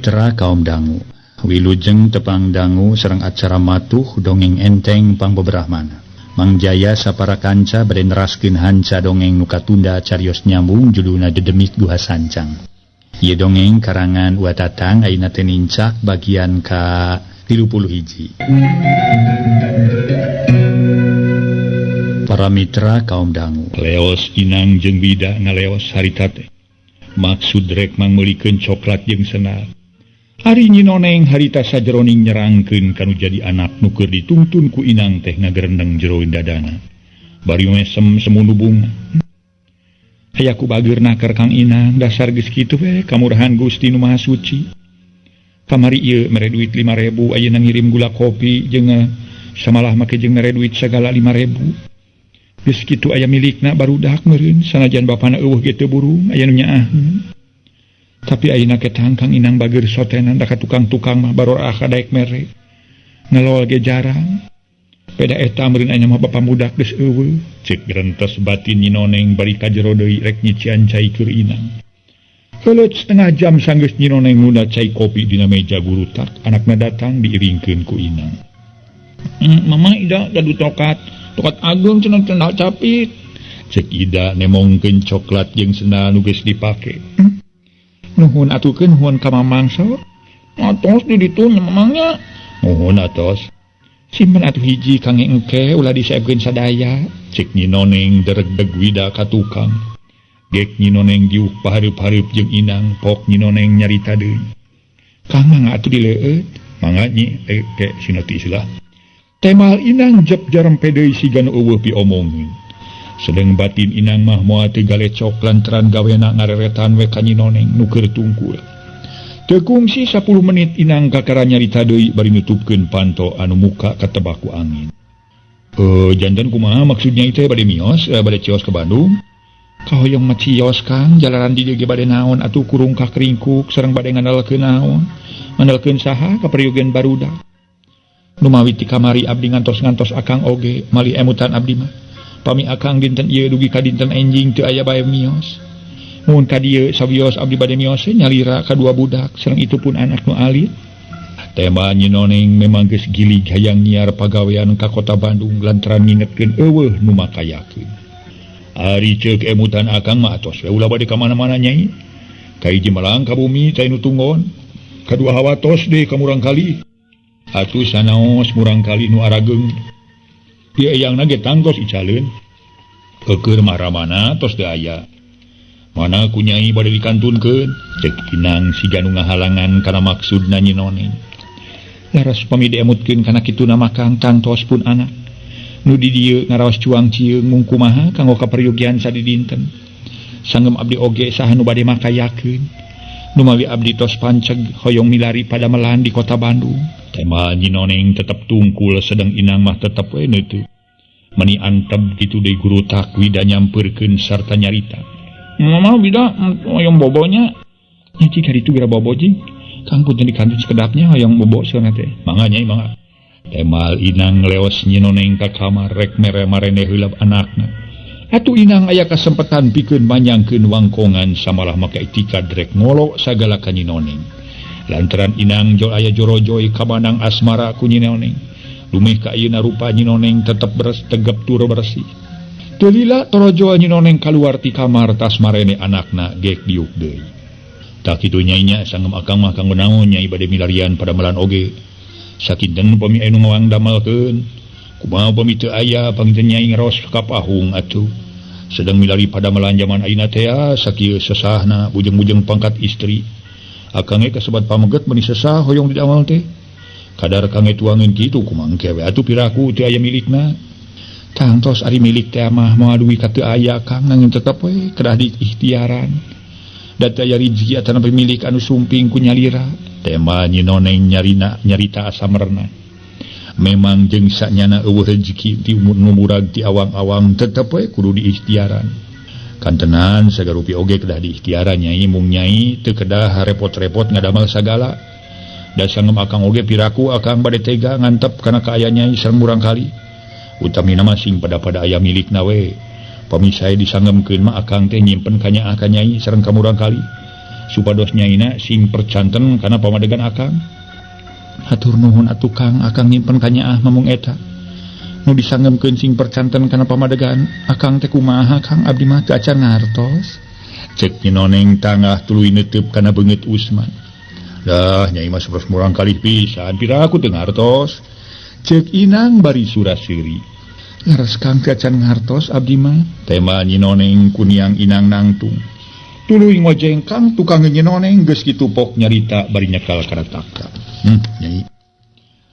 Mitra kaum dangu, wilujeng tepang dangu sareng acara matuh dongeng enteng pangbeberahmana. Mang Jaya sapara kanca bade neraskeun hanca dongeng nu katunda carios nyambung judulna Dedemit Duha Sancang. Ieu dongeng karangan Watatang ayeuna teh nincak bagian ka 31. Para mitra kaum dangu, leos Inang jeung Wida ngaleos harita teh. Maksud rek mangmeulikeun coklat jeung senar. Ari nyinoneng harita sajeroning nyerangkeun kanu jadi anak nu keur ditungtun ku Inang teh ngagerendeng jero dadana. Bari mesem semunu bunga. Hayaku bageurna keur Kang Inang, dasar geus kitu we kamurahan Gusti Nu Maha Suci. Kamari ieu mere duit 5.000 ayeuna ngirim gula kopi jeung samalah make jeung mere duit sagala 5.000. Geus kitu aya milikna barudak meureun sanajan bapana eueuh ge teu burung aya nu nyaaheun. Tapi ayeuna ketang Kang Inang bageur sotenan da ka tukang-tukang mah baror kadaek mere. Ngelol ge jarang. Peda eta meureun aya mah bapa mudak geus eueuh. Ceuk grentos batin nyinoneng bari ka jero deui rek nyician cai keur Inang. Heuleut setengah jam sanggeus nyinoneng ngunda cai kopi dina meja gurutak, anakna datang diiringkeun ku Inang. Mama Ida gadu tokat agung cenah cenah capit. Cek Ida nemongkeun coklat jeung sendal nu geus dipake. Nuhun atukeun nuhun ka Mamang sok. Atos di ditu mamangnya. Nuhun atos. Simpen atuh hiji kangge engke ulah disaepkeun sadaya. Cek nyinoneng deregdeg Wida ka tukang. Gek nyinoneng giuk pahareup-hareup jeung Inang pok nyinoneng nyarita deui. Kang mangga atuh dileueut. Mangga nyi ke sinoti islah. Temal Inang jep jarempe deui siga nu eueuh piomongkeun. Sedeng batin Inang mah moal teu galecok lantaran gawena ngareretan we ka nyinoneng nu keur tungkul. Teu kungsi 10 menit Inang kakara nyarita deui bari nutupkeun panto anu muka katebak ku angin. Janten kumaha maksudnya teh bade mios, bade cios ke Bandung? Kahoyong mah cios Kang, jalaran di dieu ge bade naon atuh kurung ka keringkuk sareng bade ngandalkeun naon? Ngandalkeun saha kaperyogeun barudak. Nu mawi ti kamari abdi ngantos-ngantos akang oge mali emutan abdi mah. Pami akang dinten ieu dugi ka dinten enjing teu aya bae mios. Mun ka dieu sawios abdi bade mios nyalira ka dua budak sareng itu pun anak nu alit. Tema nyinoneng memang geus gilig hayang nyiar pagawean ka kota Bandung lantaran ngingetkeun eueuh nu makayakeun. Ari ceuk emutan akang mah atos we ulah bade ka mana-mana nyai. Ka hiji melang ka bumi teh nu tunggon. Kadua hawatos deui ka murang kali. Atuh sanaos murang kali nu arageung. Ieu eyangna ge tangtos icaleun. Keur maramana tos teu aya. Mana ku nyai bade dikantunkeun? Cek Inang siga nu ngahalangan kana maksudna nyinoneng. Laras pami diemutkeun kana kituna makang tangtos pun anak. Nu di dieu ngaraos cuang cieung mung kumaha kanggo kaperyogian sadidinten. Sanggem abdi oge saha nu bade makayakeun. Nu mawi abdi tos panceg hoyong milari pada melan di kota Bandung. Tema nyinoneng tetep tungkul sedang Inang mah tetep we neuteu. Meni antep kitu deui guru tak Wida nyampeurkeun sarta nyarita. Mama Wida hoyong bobonya. Nya cik hari itu gara bobo jing. Kang punten dikantun sekedapnya hoyong bobo seuneu teh. Mangga nyai mangga. Temal Inang leos nyinoneng ka kamar rek mere marene heula anakna. Atuh Inang aya kasempetan pikeun manyangkeun wangkongan samalah make itikad rek ngolo sagala ka nyinoneng. Lantaran Inang jol aya jorojoy kabandang asmara ku nyinoneng. Lumeh ka ayeuna rupa nyinoneng tetep tegep tur bersih. Teu lila torojo nyinoneng kaluar ti kamar tas marene anakna gek diuk deui. Tak kitu nyai nya sanggem akang mah kanggo naon nyai bade milarian pada melan oge. Sakinten pami anu ngawang damelkeun. Kumaha pami teu aya pangeuteun nyai ngaros ka pahung atuh. Sedang milari pada melan zaman ayeuna teh sakieu sesahna bujeng-bujeng pangkat istri. Akange kasebat pameget meuni sesah hoyong didamel teh. Kadar kange tuangeun kitu kumangke we atuh piraku teu aya milikna. Tangtos ari milik teh mah moal duwi ka teu aya Kang nanging tetep we kedah diikhtiaran. Da teu aya rezeki atana pemilik anu sumping ku nyalira. Tema nyinoneng nyarita asa merna. Memang jeung sanyana eueuh rezeki ti nu murag ti awang-awang tetep we kudu diikhtiaran. Kantenan sagarupi oge kedah diikhtiaran nyai mung nyai teu kedah repot-repot ngadamel sagala. Da sanggem akang oge piraku akang bade tega ngantep kana kaaya nyai sareng murang kali. Utamina masing pada aya milikna we. Pami sae disanggемkeun mah akang teh nyimpen ka nyaah ka nyai sareng ka murang kali. supados nyaina sing percanten kana pamadegan akang. Hatur nuhun atuh Kang, akang nyimpen kanyaah mamung eta nu disanggeukeun sing percanten kana pamadegan akang teh kumaha Kang, abdi mah teu acan ngartos. Cek Nyi Noneng tangah tuluy neuteup kana beungeut Usman. Dah nyai mah sapertos murang kalih pisan piraku teu ngartos. Cek Inang bari suraseuri. Laras Kang teu acan ngartos abdi mah. Tema Nyi Noneng kuniang Inang nangtung. Tuluy ngojeng Kang tukang Nyi Noneng geus kitu pok nyarita bari nyekal karataka. Nyai.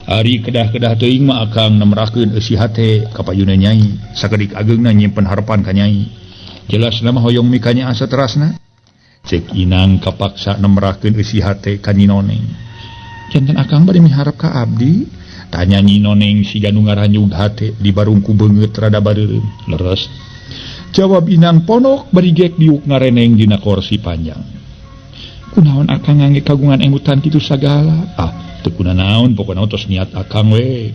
Ari kedah-kedah teuing mah akang nemerakeun eusi hate ka payuna nyai, sakedik ageungna nyimpen harapan ka nyai. Jelas nama hoyong mikanya asa terasna. Cek Inang kapaksa nemerakeun eusi hate ka Nyi Noneng. Janten akang bari miharep ka abdi? Tanya Nyi Noneng siga nu ngaranjug hate di barungku beungeut rada bareureum. Leres. Jawab Inang ponok bari gek diuk ngareneng dina kursi panjang. Kunaon akang ngangge kagungan enggutan kitu sagala? Teu kunaon pokona tos niat akang we.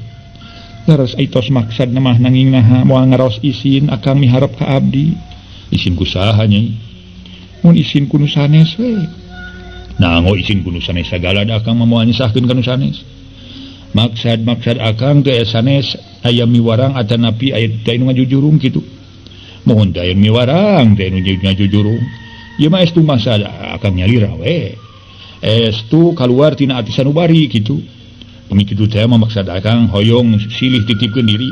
Laras aitos maksad mah nanging naha moal ngaraos isin akang miharep ka abdi. Isin kusaha Nyai? Mun isin ku nu sanes we. Nanggo isin ku nu sanes sagala da akang moal nyisahkeun ka nu sanes. Maksad akang teu aya sanes aya miwarang atanapi aya teu nu ngajujurung kitu. Mohon teu aya miwarang teu nu ngajujurung. Ieu mah estu masa akang nyalira we. Estu kaluar tina ati sanubari kitu. Pemi kitu teh mah maksad akang hoyong silih titipkeun diri.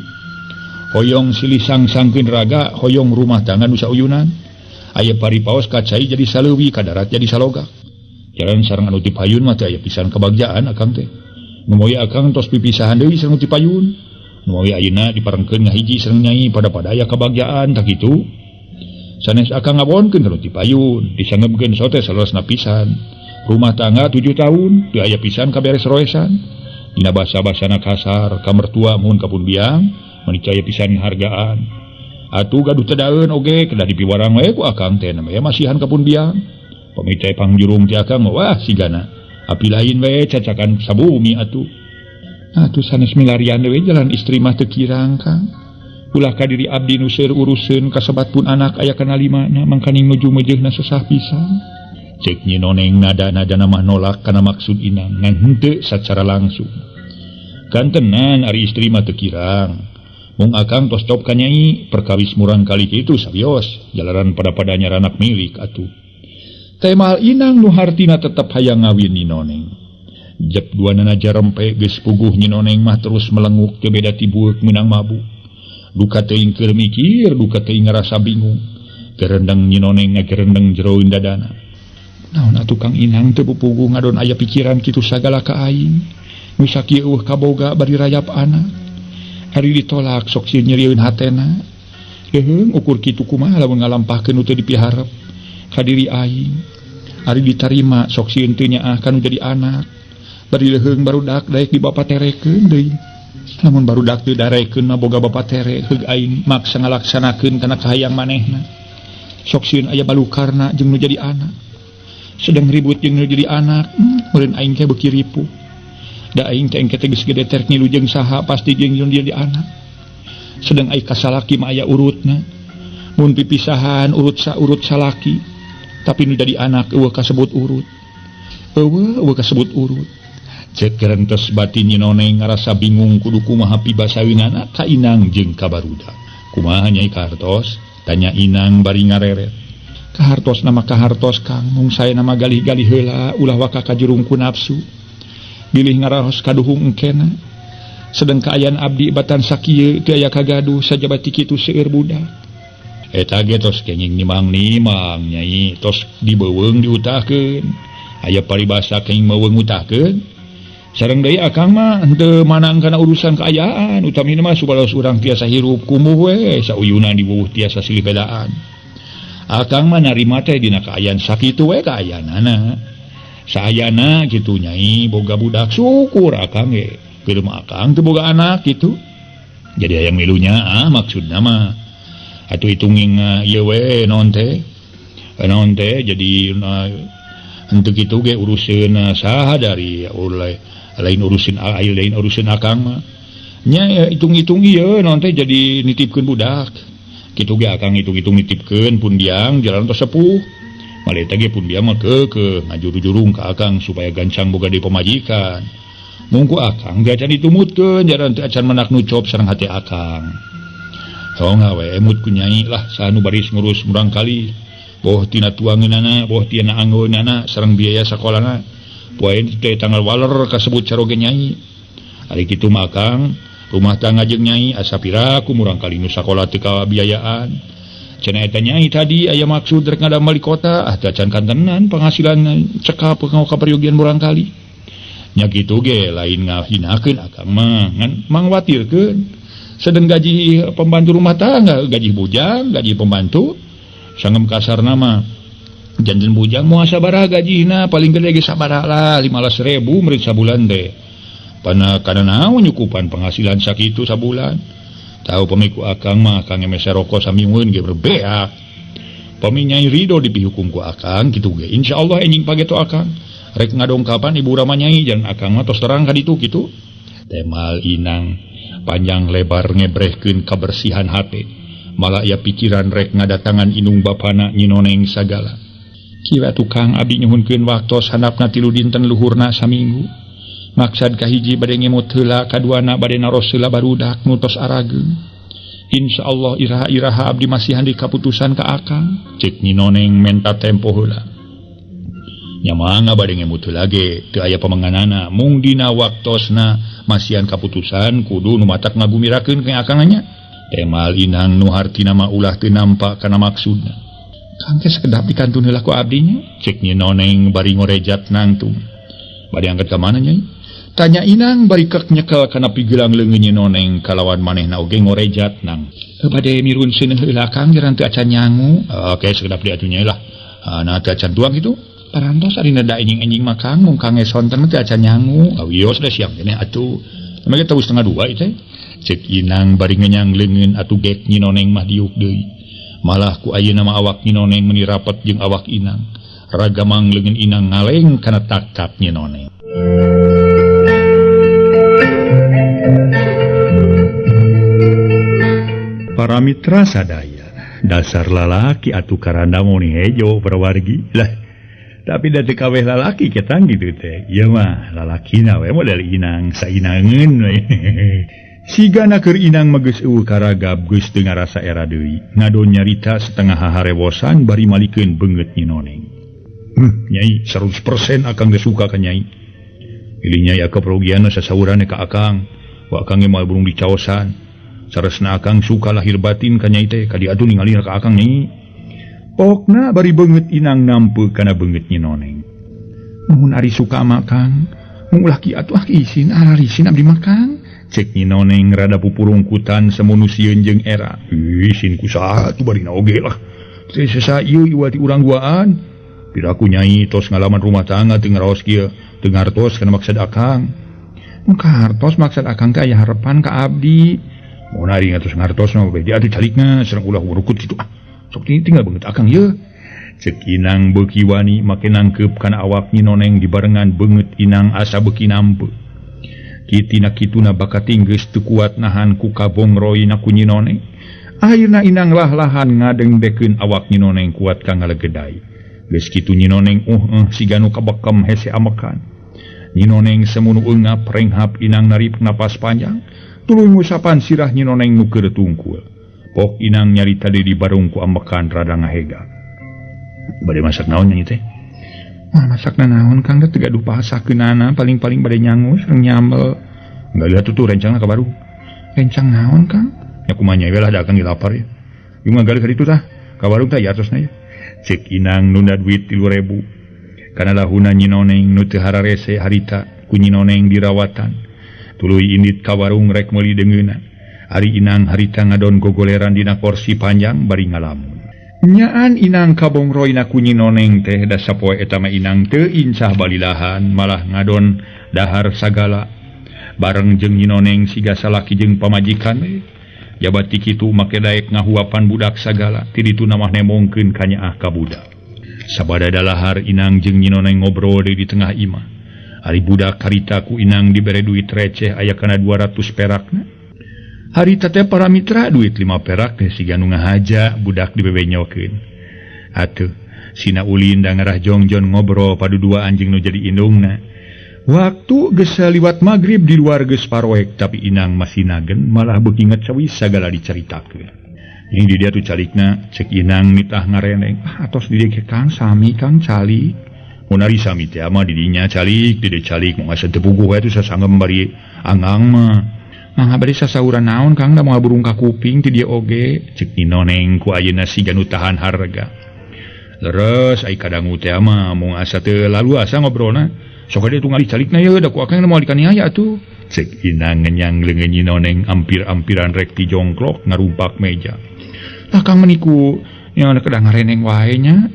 Hoyong silih sang-sangkeun raga, hoyong rumah tangga nu sauyunan. Aya paripaos kacai jadi saleuwi, kadarat jadi salogak. Jalan sareng anu ti payun mah teh aya pisan kabagjaan akang teh. Nu moe akang tos pipisahan deui sareng ti payun. Nu moe ayeuna diparengkeun ngahiji sareng Nyai pada aya kabagjaan tak kitu. Sanes akang ngawonkeun kana ti payun, disanggepkeun sote salosna pisan. Rumah tangga 7 tahun, teu aya pisan kaberes roesan. Dina basa-basana kasar, ka mertua mun kapun biang, menicaya pisan hargaan. Atuh gaduh tadaeun oge kedah dipiwarang we ku akang teh namanya masihan kapun biang. Pamicai pangjurung ti akang wah sigana. Api lain we cacakan sabumi atuh. Atuh sanes milarian we jalan istri mah teu kirang Kang. Ulah ka diri abdi nu seueur uruseun kasebat pun anak aya kana 5na mangkaning nuju-mejeuna sesah pisan. Cek Nyi Noneng nada-nada mah nolak kana maksud Inang ngan henteu sacara langsung. Kantenan ari istri mah teu kirang. Mung akang tos cop ka Nyai perkawis murang kali kitu sabios jalaran pada-padanya ranak milik atuh. Temal Inang nu hartina tetep hayang ngawin Nyi Noneng. Jep duanana jarempe geus puguh Nyi Noneng mah terus melenguk teu beda ti bueuk meunang mabuk. Duka teuing keur mikir, duka teuing ngarasa bingung. Gerendeng Nyi Noneng ngagerendeng jero dadana. Naon atuh Kang Inang teu pupuguh ngadon aya pikiran kitu sagala ka aing. Nu sakieu kaboga bari rayap anak. Ari ditolak sok sieun nyerieun hatena. Leheung ukur kitu kumaha lamun ngalampahkeun nu teu dipiharep ka diri aing. Ari ditarima sok sieun teu nyaah kanu jadi anak. Bari leheung barudak daek di bapa terekeun deui. Lamun barudak teu darekeun mah boga bapa tere heug aing maksa ngalaksanakeun kana kahayang manehna. Sok sieun aya balukarna jeung nu jadi anak. Sedang ribut jeung nu jadi anak, meureun aing teh beuki ripuh. Da aing teh engke teh geus gede terek ngilu jeung saha pasti jeung nu jadi anak. Sedang ai kasalaki mah aya urutna. Mun pipisahan urut salaki, tapi nu jadi anak eueuh kasebut urut. Eueuh kasebut urut. Cek gerentos batin Nyi Noneng ngarasa bingung kudu kumaha pibasawinana ka Inang jeung ka barudak. Kumaha Nyai kartos? Tanya Inang bari ngareret. Kahartos nama kahartos Kang, mung saya nama galih-galih heula ulah waka kajurungku nafsu. Bilih ngaraos kaduhung engkena. Sedeng kaayaan abdi batan sakieu teu aya kagaduh sajabat ti kitu seueur budak. Eta ge tos kenging nimang-nimang Nyai, tos dibeuweung diutahkeun. Aya paribasa kenging meuweung utahkeun. Sareng deui akang mah henteu manang kana urusan kaayaan, utamina mah supados urang tiasa hirup kumuh we sauyunan di bubuh tiasa silih bedaan. Akang mah narima teh dina kaayaan sakitu we kaayaanana. Saayana kitu Nyai boga budak syukur akang ge. Keur mah akang teu boga anak kitu. Jadi aya milunya maksudna mah atuh hitunging ieu we naon teh. Naon teh jadi henteu kitu ge uruseun saha dari lain urusin akang mah. Nya hitung-hitung ieu naon teh jadi nitipkeun budak. Kitu ge akang hitung-hitung nitipkeun pun diang jalan tos sepuh pun dia mah ke ngajuru-jurung ka akang supaya gancang boga di pemajikan. Mungku akang dia acan ditumutkeun jaran teu acan menak nucop sareng hati akang. Songa we emut ku nyai lah sanu baris ngurus murang kali. Boh tina tuangeunana, boh tina anggeunana sareng biaya sakolana. Poe teh tanggal waler kasebut caroge nyai. Ari kitu mah akang rumah tangga jeung nyai asa piraku murang kali nu sakola teu kabiayaan. Cenah eta nyai tadi aya maksud rek ngadamel di kota teu acan kantenan penghasilan cekap ka peryogian murang kali. Nya kitu ge lain ngahinakeun akang mah ngan mangwatirkeun sedeng gaji pembantu rumah tangga, gaji bujang, gaji pembantu sangem kasarna mah janten bujang moal sabaraha gajina paling gede ge sabaraha lah 15.000 meureun sabulan teh. Pana kana naon nyukupan penghasilan sakitu sabulan. Tahu pemiku akang mah akang emese rokok samiweun ge berbeak. Pami Nyai Ridho dipihukum ku akang kitu ge. Insyaallah enjing pageto akang. Rek ngadongkapan Ibu Rama Nyai dan akang mah tos terang ka ditu kitu. Temal inang panjang lebar ngebrehkeun kabersihan hate. Malah ia pikiran rek ngadatangan inung bapana nyinoneng sagala. Kira tukang abdi nyuhunkeun waktos handapna 3 dinten luhurna saminggu. Maksad kahiji bade ngemut heula, kaduana bade naros heula barudak nu tos arageun. Insyaallah iraha-iraha abdi masihan di kaputusan ka akang. Cek nyinoneng menta tempo heula. Nya mangga bade ngemut heula ge teu aya pamanganana mung dina waktosna masihan kaputusan kudu nu matak ngagumirakeun ke akang nya. Temal inang nu hartina mah ulah teu nampak kana maksudna. Kang teh sakedap dikantun heula ku abdinya. Cek nyinoneng bari ngorejat nangtung. Bade angkat ka mana nyai? Tanya inang bari kek nyekel kana pigelang leungeun nyinoneng kalawan manehna oge ngorejat nang. Bade mirunseun heula Kang jaran teu acan nyangu. Oke sakedap di atuh nyai lah. Nah teu acan tuang kitu. Parantos ari nada enjing-enjing mah Kang mung Kang sonten teh acan nyangu. Awios da siang keneh atuh. Mage tahu 1:30 teh. Cek inang bari ngenyang leungeun atuh gek nyinoneng mah diuk deui. Malah ku ayeuna mah awak nyinoneng meuni rapet jeung awak inang. Ragamang leungeun inang ngaleng kana tak-tak nyinoneng. Para mitra sadaya, dasar lalaki atuh karanda moni hejo perwargi lah. Tapi da teu kaweh lalaki ketang gitu teh. Ieu mah lalakina we model inang sainangeun we. Sigana keur inang mah geus eueuh karagab geus teu ngarasa era deui. Ngadon nyarita setengah haharewosan bari malikeun beungeut nyinoneng. Nyai 100% akang geus suka ka nyai. Pilih nyai keperugianna sasaurane ka akang. Wa akang ge moal burung dicaosan. Saresna akang suka lahir batin ka nyai teh ka diadu ningalina ka akang nyai. Pokna bari beungeut inang nampeu kana beungeut nyinoneng. Nuhun ari suka mah Kang. Mung ulah ki atuh isin ararisin abdi mah Kang. Cek nyinoneng rada pupurungkutan samun sieun jeung era. Isin ku saha atuh bari na oge lah. Teu sesa ieu iwati urang duaan. Piraku nyai tos ngalaman rumah tangga teu ngaraos kieu, teu ngartos kana maksud akang. Mun kartos maksud akang teh aya harepan ka abdi. Mun ari ngatos ngartos mah bede atuh calikna sareng ulah urukut kitu. Sok tinggal beungeut akang ieu. Cek inang beuki wani make nangkeup kana awak nyinoneng dibarengan beungeut inang asa beuki nampeu. Kitina kituna bakat geus teu kuat nahan ku kabongroina ku nyinoneng. Akhirna inang lah-lahan ngadengdekeun awak nyinoneng kuat ka ngalegedai. Geus kitu nyinoneng siga nu kabekem hese amekan. Nyinoneng semunu eungap renghap inang narip napas panjang. Tuluy ngusapan sirah nyinoneng nu keur tungkul. Pok inang nyarita deui di barung ku amekan rada ngahega. Bade masak naon nyai teh? Masakna naon Kang teh gaduh pasakeunana paling-paling bade nyangu sareng nyambel. Enggak lihat tuh rencangna ka baru. Rencang naon Kang? Ya kumaha nyai lah da akang dilapar ya. Ieu mah galih ka ditu tah. Ka barung teh yartosna ya. Cek inang nunda duit 3.000. Kana lahuna nyinoneng nu teu hararese harita ku nyinoneng dirawatan. Tuluy indit ka warung rek meuli deungeuna. Ari inang harita ngadon gogoleran dina kursi panjang bari ngalamun. Nyaan inang kabongroina ku nyinoneng teh da sapoe eta mah inang teu insah balilahan malah ngadon dahar sagala. Bareng jeung nyinoneng siga salaki jeung pamajikan we. Jabat ti kitu make daek ngahuapan budak sagala. Ti ditu namah nemongkeun ka nyaah ka budak. Sabada dalahar inang jeung nyinoneng ngobrol deui di tengah imah. Ari budak harita ku inang dibere duit receh aya kana 200 perakna. Harita teh para mitra duit 5 perak teh siga nu ngahaja budak dibebenyokeun. Atuh Sina ulin da ngarah jongjon ngobrol padu dua anjing nu jadi indungna. Waktu geus liwat magrib di luar geus paroek tapi Inang masih nagen malah beuki ngecewis sagala dicaritakeun. Yang di dia tuh calikna cek Inang nitah ngareneng atos di dieu Kang sami Kang calik. Mun ari sami teh mah di dinya calik, di dieu calik mun asa teu puguh we tuh sasanggem bari anggang mah. Mangga bari sasahuran naon Kang da moal burung ka kuping ti dieu oge cek Ninoneng ku ayeuna siga nu tahan harga. Leres ai kadangu teh mah mung asa teu lalu asa ngobrolna sok ade tunggal calikna ye da ku akang moal dikaniaya atuh cek Inang ngenyang leungeun Ninoneng ampir-ampiran rek ti jongklok ngarumpak meja. Lah Kang meniku nya kedah ngareneng wae nya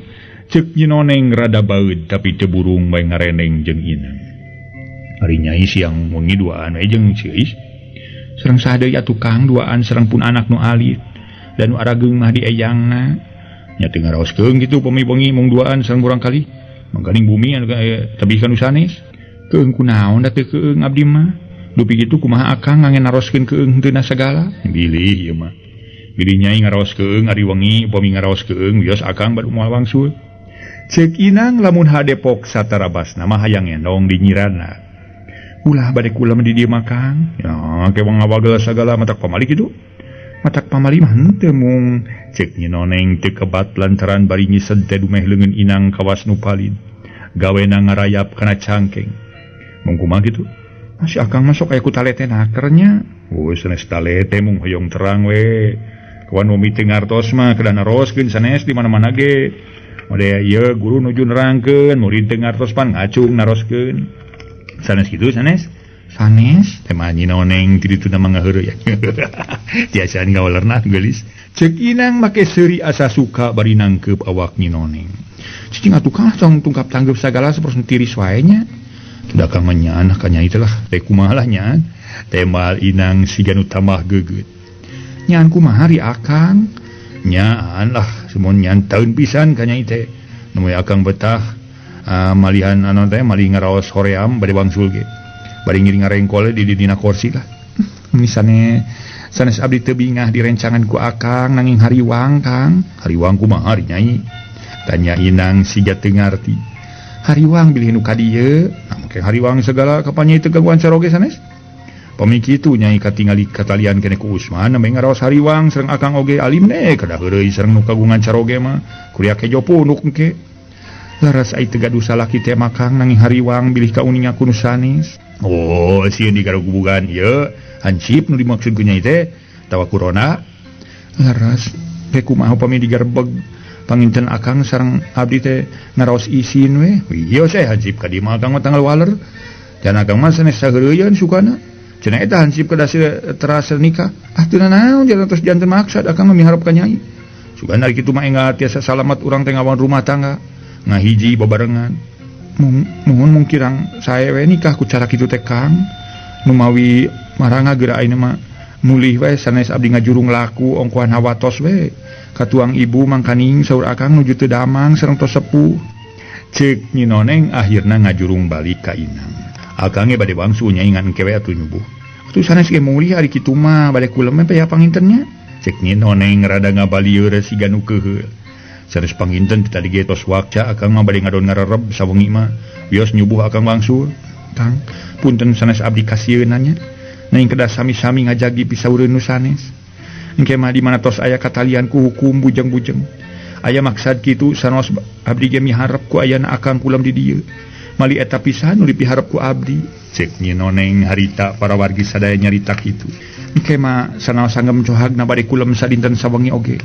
cek Ninoneng rada baeud tapi teu burung bae ngareneng jeung Inang. Ari nyai siang wengi duaan we jeung ceuis sareng sadeui atuh Kang duaan sareng pun anak nu alit dan nu arageung mah di eyangna. Nya teu ngaraoskeun kitu pemi-bengi mung duaan sareng urang kali mangkaning bumi anu tebih ka nu sanes. Keung kunaon da teu keung abdi mah dupi kitu kumaha akang ngangen naroskeun keung teuna sagala bilih ieu mah bilih nyai ngaraoskeun ari wengi upami ngaraoskeun wios akang badu moal wangsul. Ceuk Inang lamun hadepok satarabasna mah hayang endong di nyirana. Ulah bade kula di dieu mah Kang ya kewang ngawagel sagala matak pamali kitu. Matak pamali mah henteu mung cek Ninoneng teu kebat lantaran bari nyised teh dumeh leungeun Inang kawas nu palin. Gawena ngarayap kana cangkeng. Mung kumaha kitu? Masih akang masuk aya ku talete nakernya. Wes sanes talete mung hoyong terang we. Kawan mumi teu ngartos mah kedah naroskeun sanes di mana-mana ge. Mode ieu guru nuju nerangkeun, murid teu ngartos pan ngacung naroskeun. Sanes kitu sanes? Sanes tema Ninoneng ti ditu mah ngaheureuy ya. Tiasaan gawelerna geulis. Ceuk Inang make seuri asa suka bari nangkeup awak Ninoneng. Cicing atuh Kang tong tungkap tanggeup sagala sapersen tiris wae nya. Teu Kang nyaan ka nyai teh lah teh kumaha lah nyaan. Temal Inang siga nu tambah geugeut. Nyaan kumaha ri akang? Nyaan lah semun nyaan taun pisan ka nyai teh. Nu akang betah malihan anu teh mali ngaraos hoream bade wangsul ge. Bari ngiring ngarengkol di dina kursi lah. Misalnya sanes abdi teu bingah direncangan ku akang nanging hariwang Kang. Hariwang kumaha ari nyai? Tanya Inang siga teu ngarti. Hariwang bilih nu ka dieu, make hariwang segala ka nyai teu gangguan saroge sanes. Pami kitu nyai katingali katalian keneh ku Usman nembe ngaraos hariwang sareng akang oge alim ne kada heureuy sareng nu kagungan saroge mah. Kuliah kejo punuk engke. Laras ai teu gaduh salaki teh makang nanging hariwang bilih ka uning aku nu sanes. Oh, sieun di garugubugan ieu hansip nu dimaksud ku nyai teh tawa kurona. Laras teh kumaha upami digarebeg panginten akang sareng abdi teh ngaraos isin we. Ieu saya hansip ka dieu mah akang mah tanggal waler. Dan akang mah sanes saheureuyeun sukana. Cenah eta hansip kada terasa nikah. Ah teu naon janten tos janten maksad akang mah miharep ka nyai. Sukana ari kitu mah engat tiasa salamat urang teh ngawan rumah tangga. Ngahiji babarengan. Mohon mung kirang sae we nikah ku cara kitu teh Kang. Nu mawi maranga geura ayeuna mah mulih we sanes abdi ngajurung laku ongkoan hawatos we. Katuang ibu mangkaning saur akang nuju teu damang sareng tos sepuh. Ceuk Ninoneng akhirna ngajurung balik ka Inang. Akang ge bade wangsu nyai ngan engke we atuh nyubuh. Atuh sanes ge mulih ari kitu mah bade kulem teh ya pangintennya. Ceuk Ninoneng rada ngabalieur siga nu keuheul. Sanes panginten tadi ge tos wakca akang mah bade ngadon ngarereb sawengi mah wios nyubuh akang wangsul. Kang, punten sanes abdi kasieunna nya. Nang kedah sami-sami ngajagi pisaureun nu sanes. Engke mah di mana tos aya katalian ku hukum bujeng-bujeng. Aya maksad kitu sanos abdi ge miharep ku ayana akang pulam di dieu. Mali eta pisan nu dipiharep ku abdi. Cek Ninoneng harita para wargi sadaya nyarita kitu. Engke mah sanaos sanggem cohagna bade kulem sadinten sawengi oge.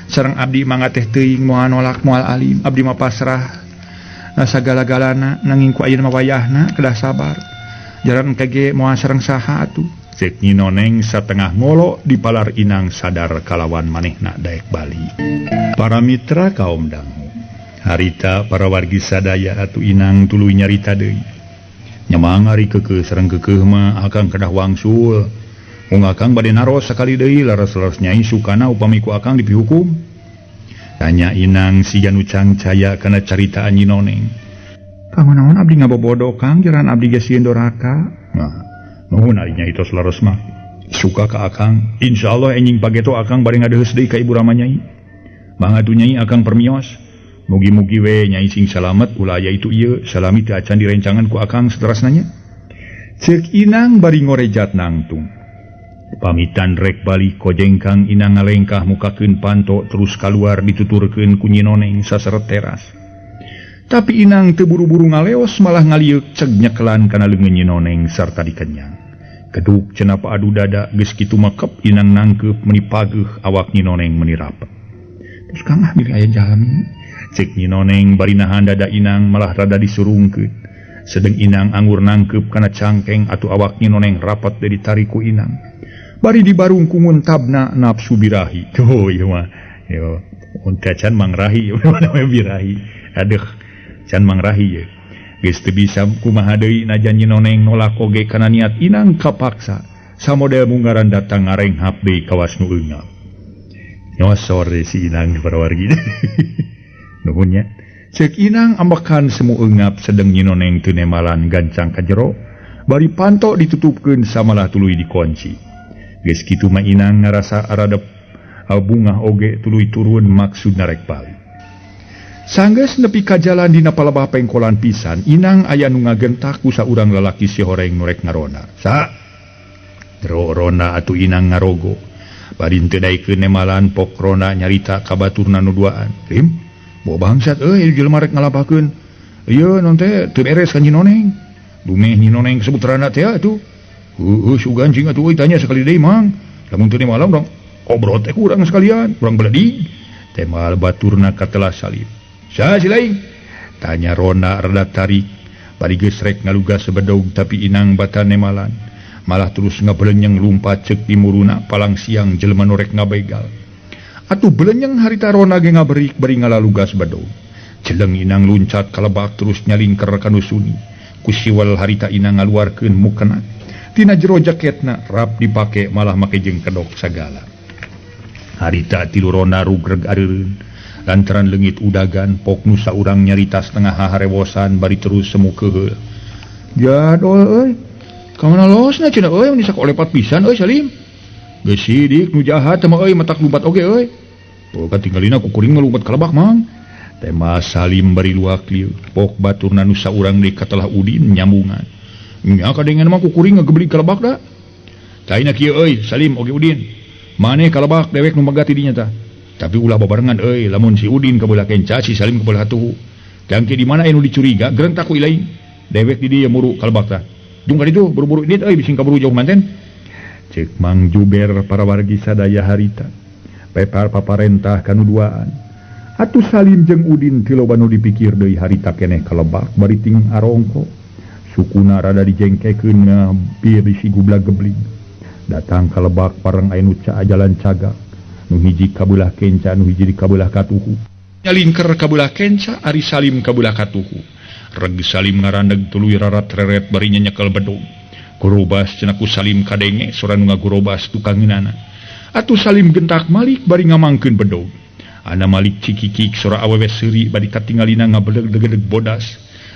Sareng abdi mangga teh teuing moal nolak moal alim. Abdi mah pasrah sagala-galana nanging ku ayeuna mah wayahna kedah sabar. Jaran engke ge moal sareng saha atuh. Cek Ninoneng satengah ngolo dipalar Inang sadar kalawan manehna daek bali. Para mitra kaum dangu. Harita para wargi sadaya atuh Inang tuluy nyarita deui. Nyamang ari keukeuh sareng keukeuh mah akang kedah wangsul. Mung akang bade naros sakali deui laras-laras nyai sukana upami ku akang dipihukum. Tanya Inang siga nu cangcaya kana caritaan Ninoneng. Panganaon abdi ngabobodo Kang jaran abdi ge sieun doraka. Nah, nuhun ari nyai tos laras mah. Suka ka akang, insyaallah enjing pageto akang bade ngadeheus deui ka ibu rama nyai. Mangga tu nyai akang permios. Mugi-mugi we Nyai sing salamet ulah aya itu ieu salami teu acan direncangan ku akang saterasnanya. Ceuk Inang bari ngorejat nangtung. Pamitan rek balik kojengkang Inang ngalengkah mukakeun panto terus kaluar dituturkeun ku Nyi Noneng saseret teras. Tapi Inang teu buru-buru ngaleos malah ngaliuk ceg nyekelan kana leungeun Nyi Noneng sarta dikenyang. Keduk cenapa adu dada geus kitu makep Inang nangkeup meuni pageuh awak Nyi Noneng meuni rapet. Terus kangah milih aya jalmi cek Nyi Noneng bari nahan dada Inang malah rada disurungkeun. Sedeng Inang anggur nangkeup kana cangkeng atuh awak Nyi Noneng rapat dari tariku Inang. Bari dibarung ku nguntabna nafsu birahi. Tuh ieu mah. Yo, unta can mangrahi namanya birahi. Aduh, can mangrahi ye. Geus teu bisa kumaha deui najan Nyi Noneng nolak oge kana niat Inang kapaksa. Samodel munggaran datang ngarenghap deui kawas nu eungap. Nyosor si Inang parawargi. Nuhun nya. Ceuk Inang ambekan semu eungap sedeng Nyi Noneng teu nemalan gancang ka jero. Bari panto ditutupkeun samalah tuluy dikunci. Geus kitu mah Inang ngarasa aradep bungah oge tuluy turun maksud narek bali. Sanggeus nepi ka jalan dina palebah pengkolan pisan, Inang aya nu ngagentak ku saurang lalaki si horeng nu rek ngarona. Sa rona atuh Inang ngarogo. Bari teu daekeun nemalan pok rona nyarita ka baturna nu duaan. Rim, bawa bangsat euy jelema rek ngalapakeun. Ieu non teh teu beres ka Nyi Noneng. Dumeh Nyi Noneng sebut rana teh atuh. Sugan cing atuh euy tanya sekali deui mang. Lamun teu malam dong obrot teh kurang sekalian, kurang beledig. Temal baturna katelah salib. Saha si laing? Tanya Rona rada tarik. Bari geus rek ngalugas sebedog tapi Inang batan nemalan. Malah terus ngabelenyeng lumpat ceuk di muruna palang siang jelema nu rek ngabegal. Atuh belenyeng harita Rona ge ngaberik bari ngalalugas bedog. Jeleng Inang luncat ka lebak terus nyalingker ka nu suni. Ku siwal harita Inang ngaluarkeun mukena. Tina jero jaketna rap dipake malah make jeung kedok sagala. Harita tilu Rona rugreg areureun lantaran leungit udagan pok nu saurang nyarita setengah harewosan bari terus semu keheul. Jadol euy. Ka mana losna cenah euy mun disak olepat pisan euy Salim. Geus sidik nu jahat mah euy matak lumpat oge euy. Pok tinggalina ku kuring ngalumpat ka lebak mang. Tema Salim bari luak lieu pok baturna nu saurang deui katelah Udin nyambungan. Nya kadengan mah ku kuring ngageblig ka lebak da. Taina kieu euy Salim oge Udin. Maneh ka lebak dewek nu megati dinya tah. Tapi ulah babarengan euy lamun si Udin ka beulah kenca si Salim ka beulah hatuhu. Jangke di mana anu dicuriga gerentak ku ilaing. Dewek di dieu muru ka lebak tah. Dung ka ditu buru-buru dit euy bising kaburu jauh manten. Ceuk Mang Juber parawargi sadaya harita. Pepar paparentah kanu duaan. Atuh Salim jeung Udin teu loba nu dipikir deui harita keneh ka lebak bari ting arongko. Sukuna rada dijengkekeun ngabir di si gublag gebling. Datang ka lebak pareng aya nu ajalan cagak. Nu hiji ka beulah kenca, nu hiji di ka beulah katuhu. Nyalingker ka beulah kenca, ari Salim ka beulah katuhu. Reg Salim ngarandeg tuluy rarat reret bari nyekel bedog. Gurobas cenah ku Salim kadenge sora nu ngagurobas tukangeunana. Atuh Salim gentak malik bari ngamangkeun bedog. Ana malik cikikik sora awewe seuri bari katingalina ngabeleg-degedeg bodas.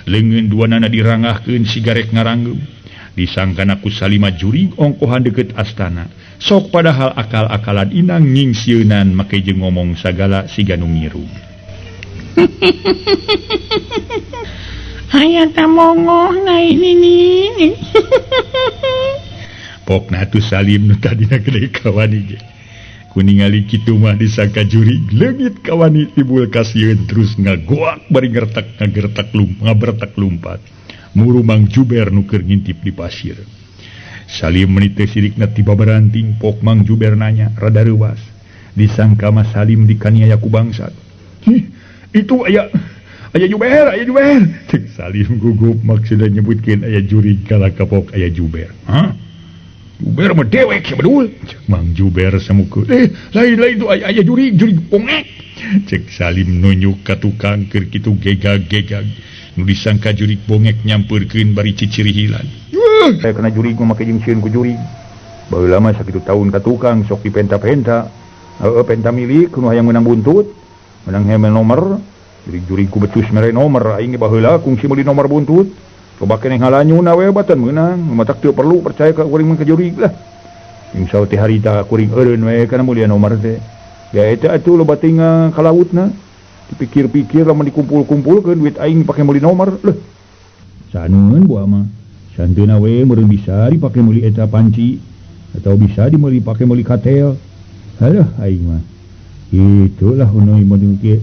Leungeun duanana dirangahkeun sigarek ngaranggem. Disangkana ku Salima jurig ongkohan deket astana. Sok padahal akal-akalan Inang nyingsieunnan make jeung ngomong sagala siga nu ngiru. Aya tamongoh nai nini. Pokna atuh Salim nu tadina gede kawani ge. Kuningali kitu mah disangka jurig leungit kawani tibul kasieun terus ngagoak bari ngabertak lumpat. Muru Mang Juber nu keur ngintip di pasir. Salim meuni teh sirikna tiba beranting pok Mang Juber nanya rada reuwas. Disangka mah Salim dikaniaya ku bangsat. Itu aya Juber. Cek Salim gugup maksudna nyebutkeun aya jurig kala kapok aya Juber. Hah? Juber mah dewek ya bedul. Cek Mang Juber samukeun. Lain itu aya jurig pongek. Cek Salim nunjuk ka tukang keur kitu gegag-gegag. Nu disangka jurig bongek nyampeurkeun bari cicirihilan. Saya kena jurig mah make jeung sieun ku jurig. Baheula mah sakitu taun ka tukang sok dipenta-penta. Penta milik nu hayang menang buntut. Menang hemel nomor. Jurig-jurig ku becus mere nomor aing baheula kungsi meuli nomor buntut. Coba keneh halanyuna we batan meunang. Matak teu perlu percaya ka kuring mah ka jurig lah. Insya teh harita kuring eureun we kana mulia nomor teh. Ya eta atuh loba ting ka lautna. dipikir-pikir lama dikumpul-kumpul ke duit aing pakai meuli nomor saneun buah mah santeuna we meureun bisa dipake meuli eta panci atau bisa dimeuli pake meuli katel halah aing mah itulah unoy model kieu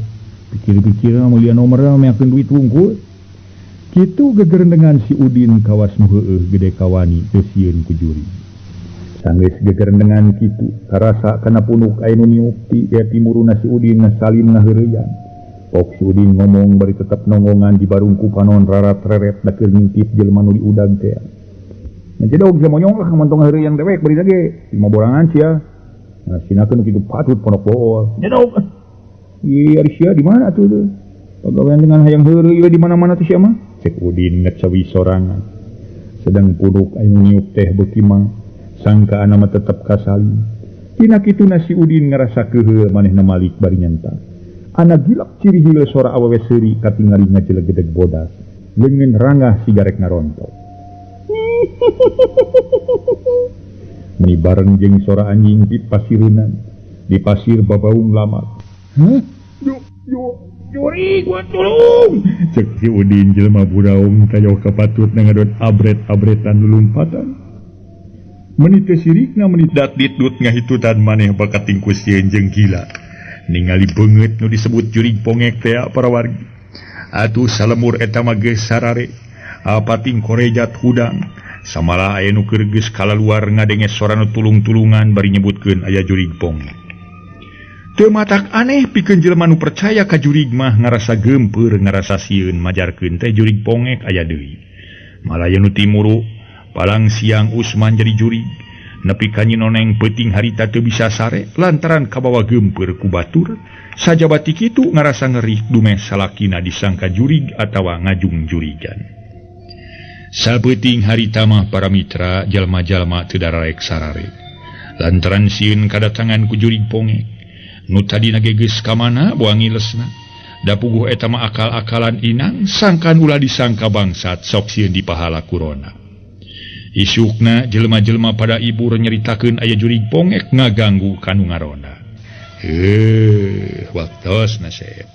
pikir-pikir meuli nomor meakeun duit wungkul kitu geger dengan si Udin kawas nu heueuh gede kawani teu sieun ku juri sanggeus geger dengan kitu karasa kana punuk aya nu niup ti timuruna si Udin salin ngaheureuyan pok si Udin ngomong bari tetep nonggongan di barungku panon rarat-reret da keur ngintip jelema nu di udang teh ngejedog jeung monyong lah montong ngaheureuyan dewek bari lage lima borangan sia sinakeun kitu patut pondok bool nyedog ari sia di mana tuh pagawean dengan hayang heureuy ieu di mana-mana teh sia mah cek Udin ngecewi sorangan sedang punuk aya nu niup teh beuki mah sangka ana mah tetep kasalin tina kitu si Udin ngarasa keheul manehna malik bari nyentak ana gilak ciri hileul sora awewe seuri katingali ngajelegedeg bodas leungeun rangah sigarek ngarontok meni bareng jeung sora anjing di pasirunan di pasir babaung lamak Juri gua tolong cek si Udin jelema buraung tayo kapatut ngadon abret-abretan lulumpatan menit sirikna menit datdit-dut ngahitutan maneh bakat tingku sieun jeung gila ningali beungeut nu disebut jurig pongek teh para wargi atuh salemur eta mah geus sarare apating korejat hudang samala aya nu keur geus kalaluar ngadenges sora nu tulung-tulungan bari nyebutkeun aya jurig pongek teu matak aneh pikeun jelema nu percaya ka jurig mah ngarasa gempeur ngarasa sieun majarkeun teh jurig pongek aya deui malah aya nu timuru palang siang Usman jadi jurig nepi ka nyinoneng peuting harita teu bisa sare lantaran kabawa gempeur ku batur sajabati kitu ngarasa ngerih dumeh salakina disangka jurig atawa ngajung jurigan sabeuting harita mah para mitra jalma-jalma teu dararek sarare lantaran sieun kadatangan ku jurig pongek nu tadina geus ka mana boang ilesna da puguh eta mah akal-akalan inang sangkan ulah disangka bangsat sok sieun dipahala kurona isukna jelema-jelema pada ibu nyeritakeun aya jurig pongek ngaganggu kanu ngarona waktosna sep